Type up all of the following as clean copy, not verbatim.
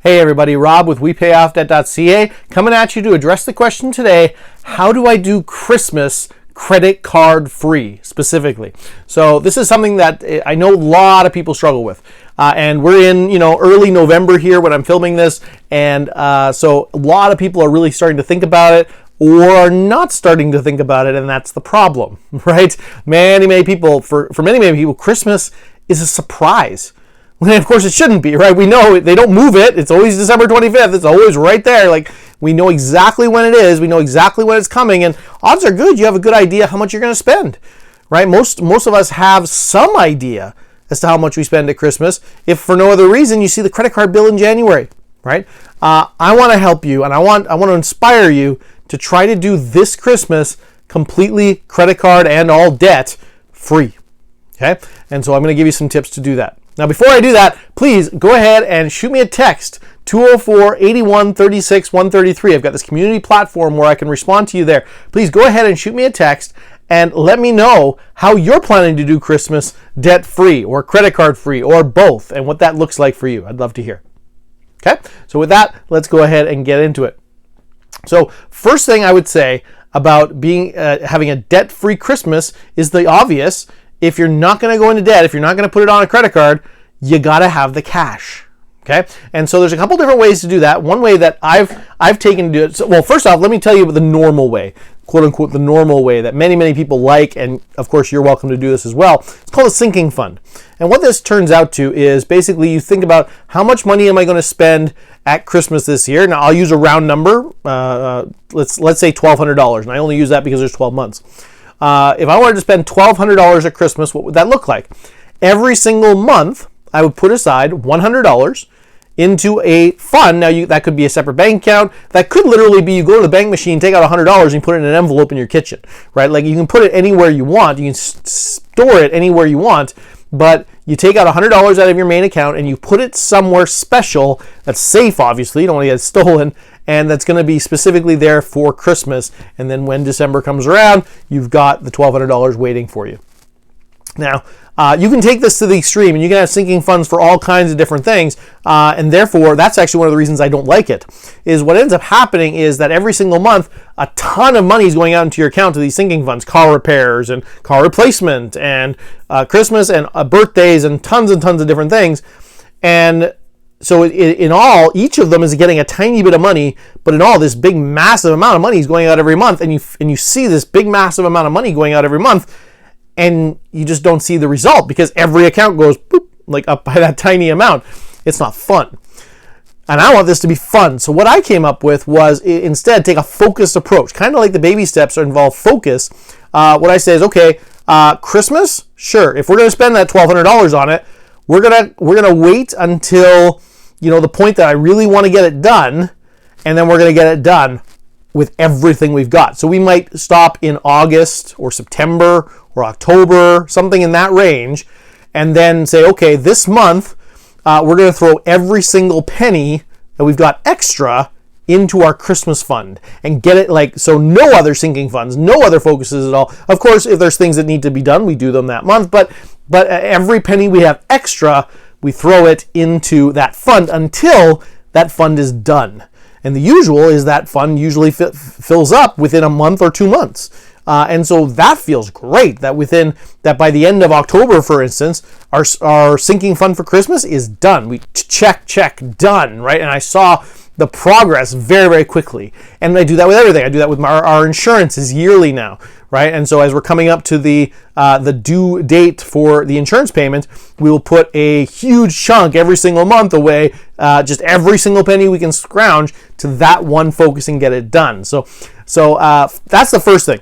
Hey everybody, Rob with WePayOffDebt.ca coming at you to address the question today, how do I do Christmas credit card free specifically? So this is something that I know a lot of people struggle with. And we're in, early November here when I'm filming this. And so a lot of people are really starting to think about it or are not starting to think about it. And that's the problem, right? Many people, for many people, Christmas is a surprise. When of course it shouldn't be, right? We know they don't move it. It's always December 25th. It's always right there. Like, we know exactly when it is. We know exactly when it's coming. And odds are good you have a good idea how much you're going to spend, right? Most of us have some idea as to how much we spend at Christmas. If for no other reason, you see the credit card bill in January, right? I want to help you, and I want to inspire you to try to do this Christmas completely credit card and all debt free, okay? And so I'm going to give you some tips to do that. Now, before I do that, please go ahead and shoot me a text, 204-8136-133. I've got this community platform where I can respond to you there. Please go ahead and shoot me a text and let me know how you're planning to do Christmas debt-free or credit card-free or both and what that looks like for you. I'd love to hear. Okay? So with that, let's go ahead and get into it. So first thing I would say about having a debt-free Christmas is the obvious. If you're not going to go into debt, if you're not going to put it on a credit card, you got to have the cash. Okay? And so there's a couple different ways to do that. One way that I've taken to do it. So, well, first off, let me tell you the normal way, quote unquote, the normal way that many people like, and of course you're welcome to do this as well. It's called a sinking fund. And what this turns out to is basically you think about how much money am I going to spend at Christmas this year. Now I'll use a round number. Let's say $1,200, and I only use that because there's 12 months. If I wanted to spend $1,200 at Christmas, what would that look like? Every single month, I would put aside $100 into a fund. Now, that could be a separate bank account. That could literally be you go to the bank machine, take out $100, and you put it in an envelope in your kitchen, right? Like, you can put it anywhere you want. You can store it anywhere you want, but you take out $100 out of your main account and you put it somewhere special that's safe, obviously. You don't want to get it stolen. And that's going to be specifically there for Christmas. And then when December comes around, you've got the $1,200 waiting for you. Now, you can take this to the extreme, and you can have sinking funds for all kinds of different things. And therefore, that's actually one of the reasons I don't like it, is what ends up happening is that every single month, a ton of money is going out into your account to these sinking funds, car repairs and car replacement and Christmas and birthdays and tons of different things. And so in all, each of them is getting a tiny bit of money, but in all, this big massive amount of money is going out every month, and you see this big massive amount of money going out every month, and you just don't see the result because every account goes boop, like up by that tiny amount. It's not fun. And I want this to be fun. So what I came up with was instead take a focused approach, kind of like the baby steps that involve focus. What I say is, okay, Christmas, sure. If we're going to spend that $1,200 on it, we're gonna wait until the point that I really want to get it done, and then we're going to get it done with everything we've got. So we might stop in August or September or October, something in that range, and then say, okay, this month we're going to throw every single penny that we've got extra into our Christmas fund and get it so no other sinking funds, no other focuses at all. Of course, if there's things that need to be done, we do them that month, but every penny we have extra, we throw it into that fund until that fund is done. And the usual is that fund usually fills up within a month or 2 months. And so that feels great that by the end of October, for instance, our sinking fund for Christmas is done. We check, done, right? And I saw the progress very quickly. And I do that with everything. I do that with our insurances yearly now, right? And so as we're coming up to the due date for the insurance payment, we will put a huge chunk every single month away, just every single penny we can scrounge to that one focus and get it done. So that's the first thing.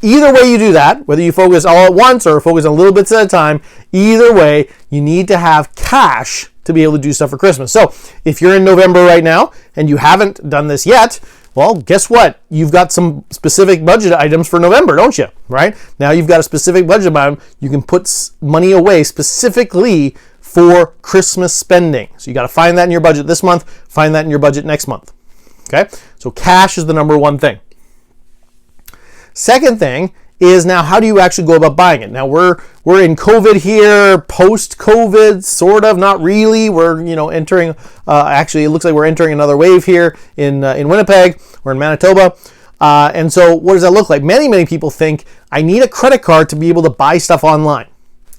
Either way you do that, whether you focus all at once or focus on little bits at a time, either way, you need to have cash to be able to do stuff for Christmas. So if you're in November right now and you haven't done this yet, well, guess what? You've got some specific budget items for November, don't you? Right? Now you've got a specific budget item. You can put money away specifically for Christmas spending. So you got to find that in your budget this month, find that in your budget next month. Okay? So cash is the number one thing. Second thing is now how do you actually go about buying it? Now we're in COVID here, post-COVID, sort of, not really. We're entering. Actually, it looks like we're entering another wave here in Winnipeg. We're in Manitoba. And so what does that look like? Many people think I need a credit card to be able to buy stuff online.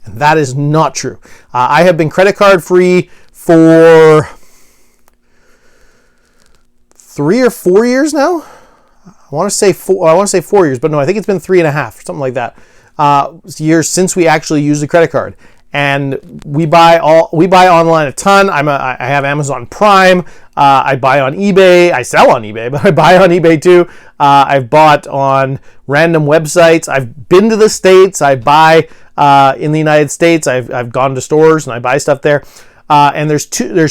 And that is not true. I have been credit card free for 3 or 4 years now. I want to say 4 years, but no, I think it's been 3.5, something like that. Years since we actually used a credit card. And we buy online a ton. I have Amazon Prime. I buy on eBay. I sell on eBay, but I buy on eBay too. I've bought on random websites. I've been to the States. I buy in the United States. I've gone to stores and I buy stuff there. And there's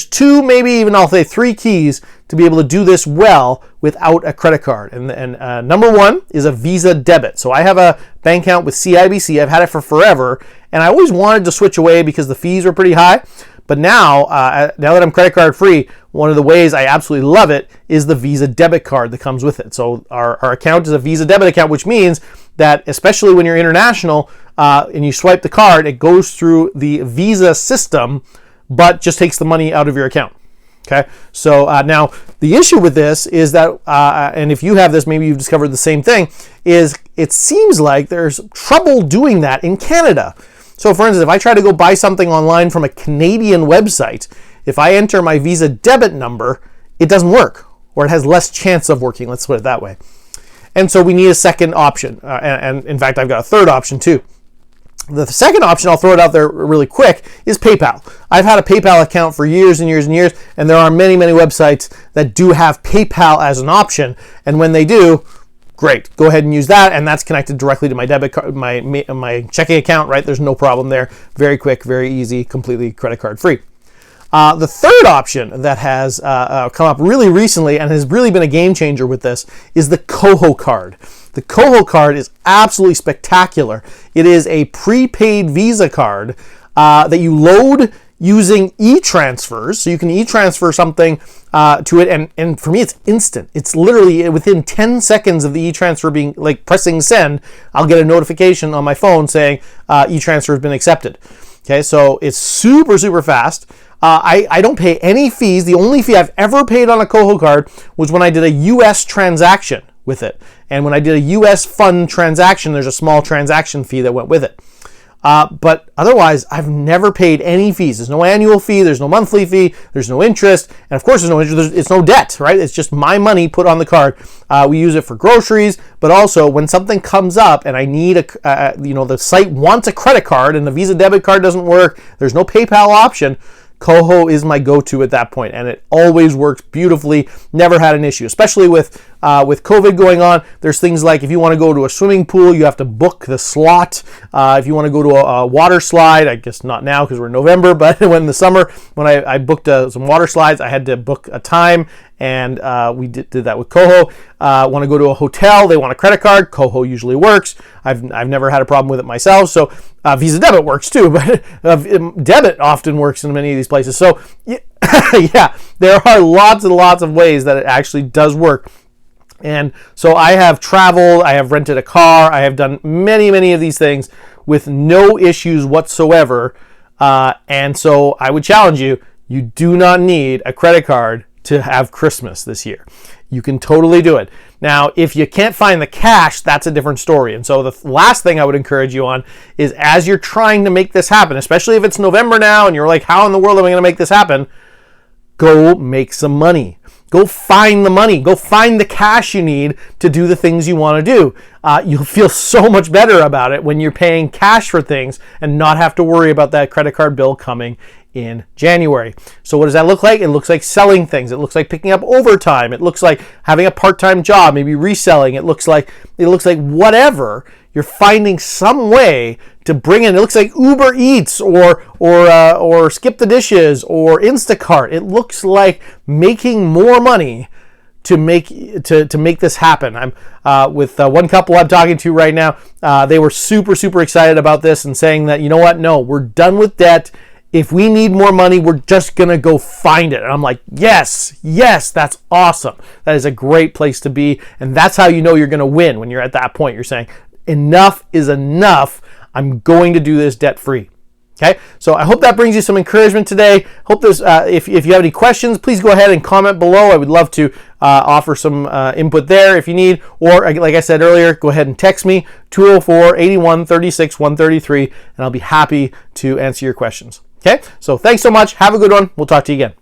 two, maybe even I'll say 3 keys to be able to do this well without a credit card. And number one is a Visa debit. So I have a bank account with CIBC. I've had it for forever, and I always wanted to switch away because the fees are pretty high. But now that I'm credit card free, one of the ways I absolutely love it is the Visa debit card that comes with it. So our account is a Visa debit account, which means that especially when you're international and you swipe the card, it goes through the Visa system, but just takes the money out of your account. Okay, so now the issue with this is that, and if you have this, maybe you've discovered the same thing, is it seems like there's trouble doing that in Canada. So for instance, if I try to go buy something online from a Canadian website, if I enter my Visa debit number, it doesn't work, or it has less chance of working, let's put it that way. And so we need a second option, and in fact, I've got a third option too. The second option, I'll throw it out there really quick, is PayPal. I've had a PayPal account for years and years and years, and there are many websites that do have PayPal as an option. And when they do, great, go ahead and use that, and that's connected directly to my debit card, my checking account, right? There's no problem there. Very quick, very easy, completely credit card free. The third option that has come up really recently and has really been a game changer with this is the Koho card. The Koho card is absolutely spectacular. It is a prepaid Visa card that you load using e-transfers. So you can e-transfer something to it, and for me it's instant. It's literally within 10 seconds of the e-transfer being, like pressing send, I'll get a notification on my phone saying e-transfer has been accepted. Okay, so it's super fast. I don't pay any fees. The only fee I've ever paid on a Koho card was when I did a US transaction with it. And when I did a US fund transaction, there's a small transaction fee that went with it. But otherwise, I've never paid any fees. There's no annual fee, there's no monthly fee, there's no interest, and of course there's no interest, it's no debt, right? It's just my money put on the card. We use it for groceries, but also when something comes up and I need the site wants a credit card and the Visa debit card doesn't work, there's no PayPal option, Koho is my go-to at that point, and it always works beautifully. Never had an issue, especially with COVID going on. There's things like if you want to go to a swimming pool, you have to book the slot. If you want to go to a water slide, I guess not now because we're in November, but in the summer when I booked some water slides, I had to book a time, and we did that with Koho. Want to go to a hotel, they want a credit card, Koho usually works. I've never had a problem with it myself, so Visa debit works too, but debit often works in many of these places. So yeah, there are lots and lots of ways that it actually does work. And so I have traveled, I have rented a car, I have done many of these things with no issues whatsoever. And so I would challenge you, you do not need a credit card to have Christmas this year. You can totally do it. Now, if you can't find the cash, that's a different story. And so the last thing I would encourage you on is as you're trying to make this happen, especially if it's November now and you're like, how in the world am I going to make this happen? Go make some money. Go find the money. Go find the cash you need to do the things you want to do. You'll feel so much better about it when you're paying cash for things and not have to worry about that credit card bill coming in January. So what does that look like? It looks like selling things. It looks like picking up overtime. It looks like having a part-time job, maybe reselling. It looks like whatever. You're finding some way to bring in. It looks like Uber Eats or Skip the Dishes or Instacart. It looks like making more money to make this happen. I'm with one couple I'm talking to right now. They were super excited about this and saying that, you know what? No, we're done with debt. If we need more money, we're just going to go find it. And I'm like, yes, that's awesome. That is a great place to be. And that's how you know you're going to win when you're at that point. You're saying, enough is enough. I'm going to do this debt-free. Okay, so I hope that brings you some encouragement today. Hope this. If you have any questions, please go ahead and comment below. I would love to offer some input there if you need. Or like I said earlier, go ahead and text me 204-81-36-133, and I'll be happy to answer your questions. Okay, so thanks so much. Have a good one. We'll talk to you again.